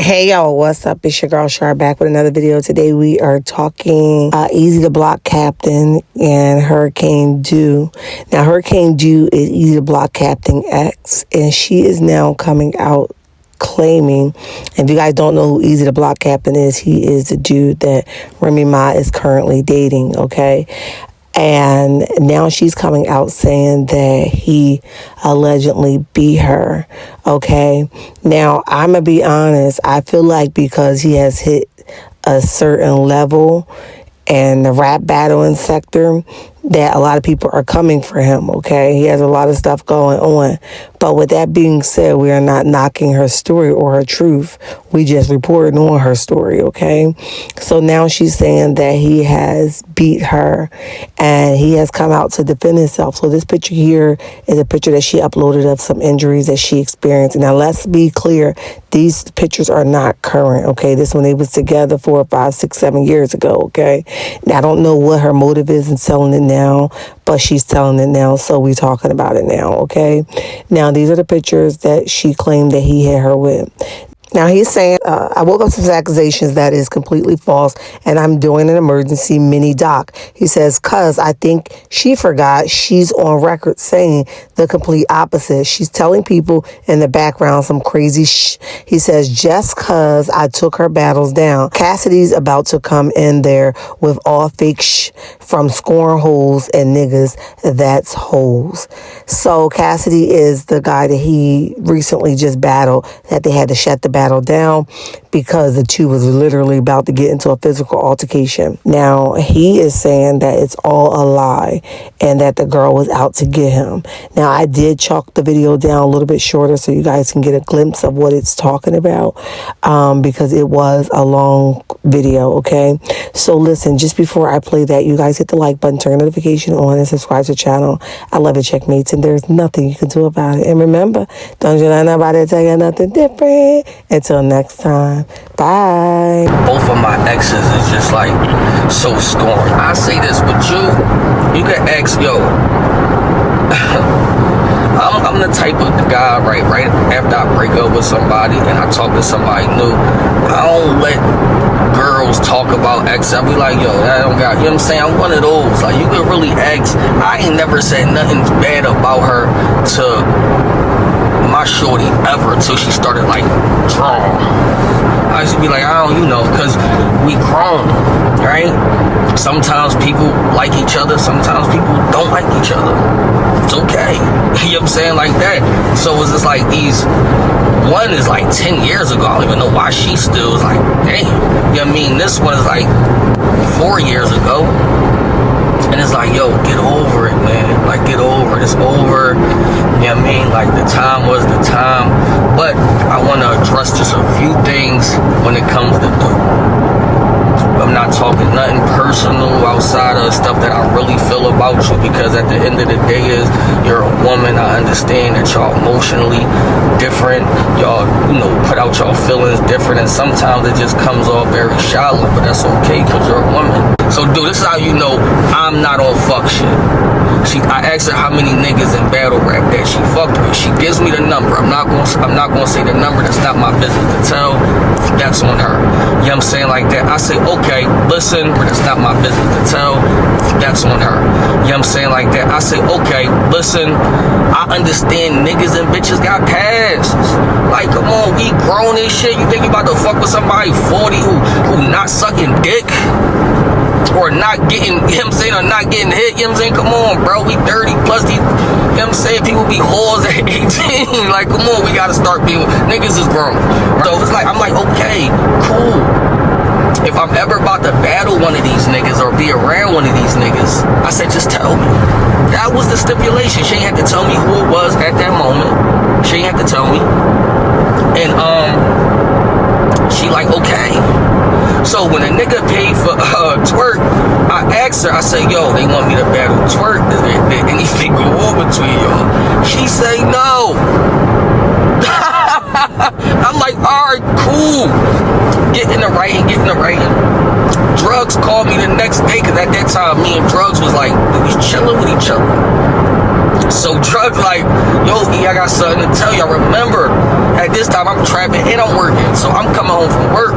Hey y'all, what's up? It's your girl Shar back with another video. Today we are talking Eazy The Block Captain and Hurricane Dew. Now Hurricane Dew is Eazy The Block Captain X, and she is now coming out claiming, and if you guys don't know who Eazy The Block Captain is, he is the dude that Remy Ma is currently dating, okay? And now she's coming out saying that he allegedly beat her, okay? Now, I'm going to be honest. I feel like because he has hit a certain level in the rap battling sector, that a lot of people are coming for him, okay? He has a lot of stuff going on. But with that being said, we are not knocking her story or her truth. We just reporting on her story, okay? So now she's saying that he has beat her and he has come out to defend himself. So this picture here is a picture that she uploaded of some injuries that she experienced. Now, let's be clear. These pictures are not current, okay? This one, they was together 4, 5, 6, 7 years ago, okay? Now, I don't know what her motive is in selling it now, but she's telling it now, so we talking about it now, okay? Now, these are the pictures that she claimed that he hit her with. Now, he's saying, I woke up to some accusations that is completely false, and I'm doing an emergency mini doc. He says, cuz I think she forgot she's on record saying the complete opposite. She's telling people in the background some crazy shh. He says, just cuz I took her battles down. Cassidy's about to come in there with all fake shh from scoring holes and niggas that's holes. So Cassidy is the guy that he recently just battled, that they had to shut the battle down because the two was literally about to get into a physical altercation. Now, he is saying that it's all a lie and that the girl was out to get him. Now, I did chalk the video down a little bit shorter so you guys can get a glimpse of what it's talking about, because it was a long video, okay? So listen, just before I play that, you guys hit the like button, turn notification on, and subscribe to the channel. I love it, checkmates, and there's nothing you can do about it. And remember, don't you let nobody tell you nothing different. Until next time, bye. Both of my exes is just like so scorned. I say this, but you can ask, yo, I'm the type of guy, right after I break up with somebody and I talk to somebody new, I don't let girls talk about exes. I be like, yo, I don't got, you know what I'm saying? I'm one of those. Like, you could really ask. I ain't never said nothing bad about her to my shorty ever until she started like drawing. I used to be like, I don't, because we grown, right? Sometimes people like each other, sometimes people don't like each other. It's okay. You know what I'm saying? Like that. So it's just like these, one is like 10 years ago. I don't even know why she still is like, damn. You know what I mean? This one is like 4 years ago. And it's like, yo, get over it, man. Like, get over it. It's over. You know what I mean? Like, the time was the time. But I want to address just a few things when it comes to I'm not talking nothing personal outside of stuff that I really feel about you, because at the end of the day is you're a woman. I understand that y'all emotionally different. Y'all, put out y'all feelings different, and sometimes it just comes off very shallow, but that's okay because you're a woman. So, dude, this is how you know I'm not on fuck shit. I asked her how many niggas in battle rap that she fucked with. She gives me the number. I'm not gonna say the number. That's not my business to tell. That's on her. You know what I'm saying? Like that. I say, okay, listen, that's not my business to tell. That's on her. You know what I'm saying? Like that. I say, okay, listen, I understand niggas and bitches got pasts. Like, come on, we grown and shit. You think you about to fuck with somebody 40 who not sucking dick? Or not getting, you know what I'm saying, or not getting hit, you know what I'm saying? Come on, bro, we 30 plus these, you know what I'm saying? People be whores at 18. Like, come on, we gotta start being, niggas is grown. So it's like, I'm like, okay, cool. If I'm ever about to battle one of these niggas or be around one of these niggas, I said, just tell me. That was the stipulation. She ain't had to tell me who it was at that moment. She ain't had to tell me. And, she like, okay. So when a nigga paid for twerk, I asked her, I said, yo, they want me to battle twerk. Is there anything go on between y'all? She say no. I'm like, all right, cool. Get in the writing. Drugs called me the next day, because at that time, me and Drugs was like, we was chilling with each other. So Drugs like, yo, E, I got something to tell you. I remember At this time, I'm trapping and I'm working. So I'm coming home from work.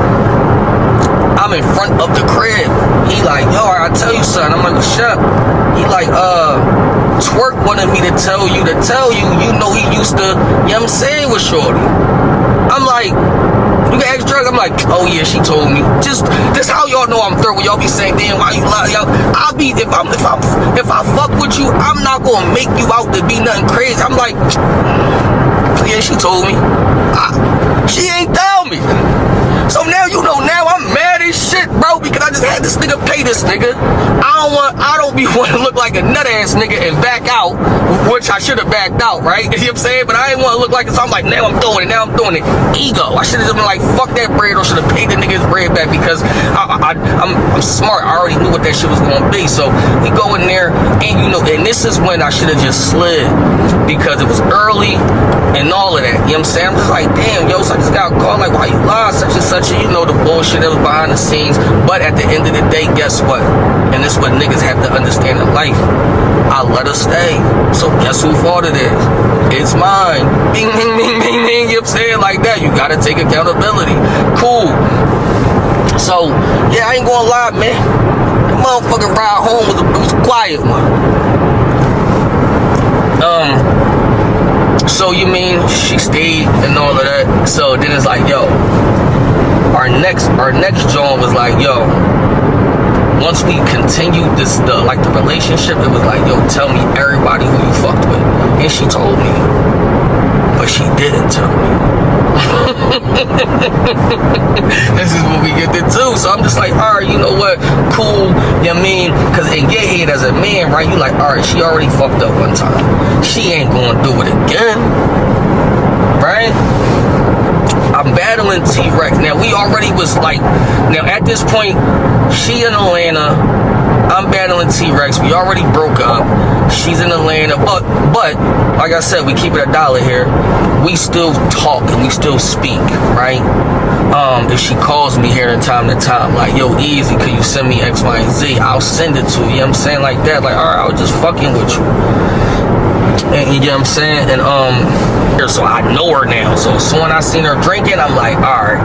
I'm in front of the crib. He like, yo, I tell you something. I'm like, what's up? He like, Twerk wanted me to tell you, you know he used to, you know what I'm saying, with Shorty. I'm like, you can ask drugs. I'm like, oh yeah, she told me. Just this how y'all know I'm thorough. Y'all be saying, damn, why you lie? Y'all, I'll be if I fuck with you, I'm not gonna make you out to be nothing crazy. I'm like, yeah, she told me. She ain't tell me. So now you know. Now I'm mad as shit, bro, because I just had this nigga pay this nigga. I don't be want to look like a nut ass nigga and back out, which I should have backed out, right? You know what I'm saying? But I didn't want to look like it, so I'm like, now I'm doing it. Ego. I should have just been like, fuck that bread, or should have paid the nigga's bread back, because I'm smart. I already knew what that shit was gonna be. So we go in there, and you know, and this is when I should have just slid, because it was early and all of that. You know what I'm saying? I'm just like, damn, yo, so I just got a call, like, why you lie, such and such, and you know the bullshit that was behind the scenes. But at the end of the day, guess what? And this is what niggas have to understand in life. I let her stay. So guess who fault it is? It's mine. Bing, bing, bing, bing, bing. You know what I'm saying? Like that. You gotta take accountability. Cool. So, yeah, I ain't gonna lie, man. The motherfucking ride home was a quiet one. So you mean she stayed and all of that? So then it's like, yo, our next joint was like, yo, once we continued the relationship, it was like, yo, tell me everybody who you fucked with. And she told me, but she didn't tell me. This is what we get to do. So I'm just like, all right, you know what, cool. You know what I mean? Because in your head as a man, right, you like, all right, she already fucked up one time. She ain't gonna do it again, right? I'm battling T-Rex. Now, we already was like, now at this point, she in Atlanta, I'm battling T-Rex. We already broke up. She's in Atlanta, but like I said, we keep it $1 here. We still talk and we still speak, right? If she calls me here in time to time, like, yo, Eazy, could you send me X, Y, and Z? I'll send it to you. You know what I'm saying? Like that. Like, all right, I was just fucking with you. And you know what I'm saying? And so I know her now. So as soon as I seen her drinking, I'm like, all right,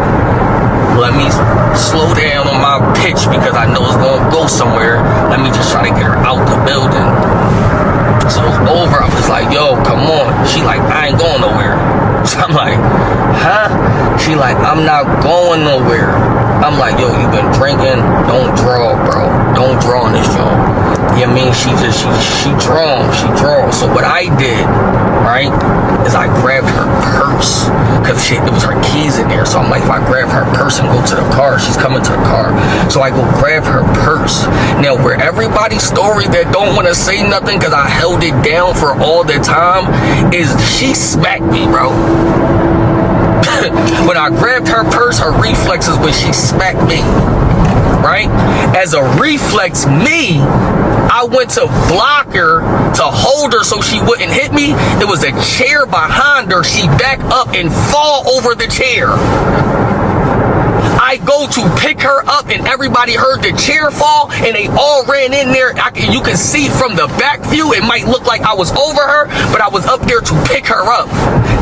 let me slow down on my pitch, because I know it's gonna go somewhere. Let me just try to get her out the building. So it's over. I'm just like, yo, come on. She like, I ain't going nowhere. So I'm like, huh? She like, I'm not going nowhere. I'm like, yo, you been drinking? Don't draw, bro. Don't draw in this joint. You know what I mean? She drawn. So what I did, right, is I grabbed her purse, because it was her keys in there. So I'm like, if I grab her purse and go to the car, she's coming to the car. So I go grab her purse. Now, where everybody's story that don't want to say nothing because I held it down for all the time is she smacked me, bro. When I grabbed her purse, her reflexes when she smacked me, right? As a reflex, I went to block her, to hold her so she wouldn't hit me. It was a chair behind her. She backed up and fall over the chair. I go to pick her up, and everybody heard the chair fall, and they all ran in there. You can see from the back view, it might look like I was over her, but I was up there to pick her up.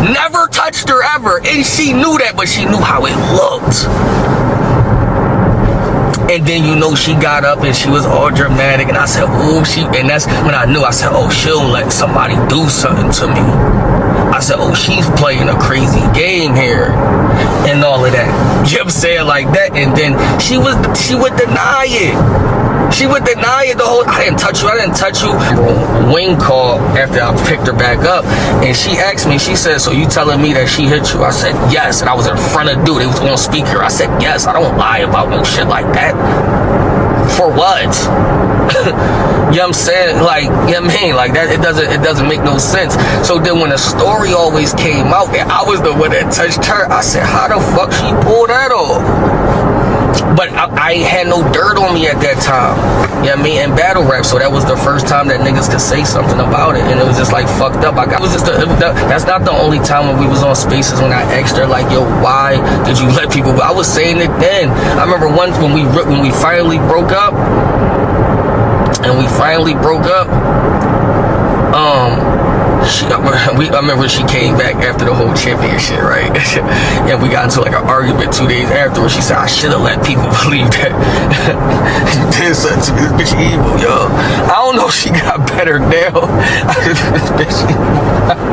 Never touched her ever, and she knew that, but she knew how it looked. And then, you know, she got up and she was all dramatic, and I said, oh, and that's when I knew. I said, oh, she'll let somebody do something to me. I said, oh, she's playing a crazy game here and all of that. You know what I'm saying? Like that. And then she would deny it. She would deny it the whole, I didn't touch you. Wing called after I picked her back up, and she asked me, she said, so you telling me that she hit you? I said, yes. And I was in front of dude. He was on speaker. I said, yes. I don't lie about no shit like that. For what? You know what I'm saying? Like, you know what I mean? Like that, it doesn't make no sense. So then when the story always came out and I was the one that touched her, I said, how the fuck she pulled that off? But I ain't had no dirt on me at that time. You know what I mean? In battle rap. So that was the first time that niggas could say something about it. And it was just like fucked up. That's not the only time when we was on Spaces when I asked her, like, yo, why did you let people? I was saying it then. I remember once when we finally broke up. I remember she came back after the whole championship, right? And we got into like an argument 2 days afterwards. She said, I should have let people believe that you did something to me. This bitch evil, yo. I don't know if she got better now. This bitch evil.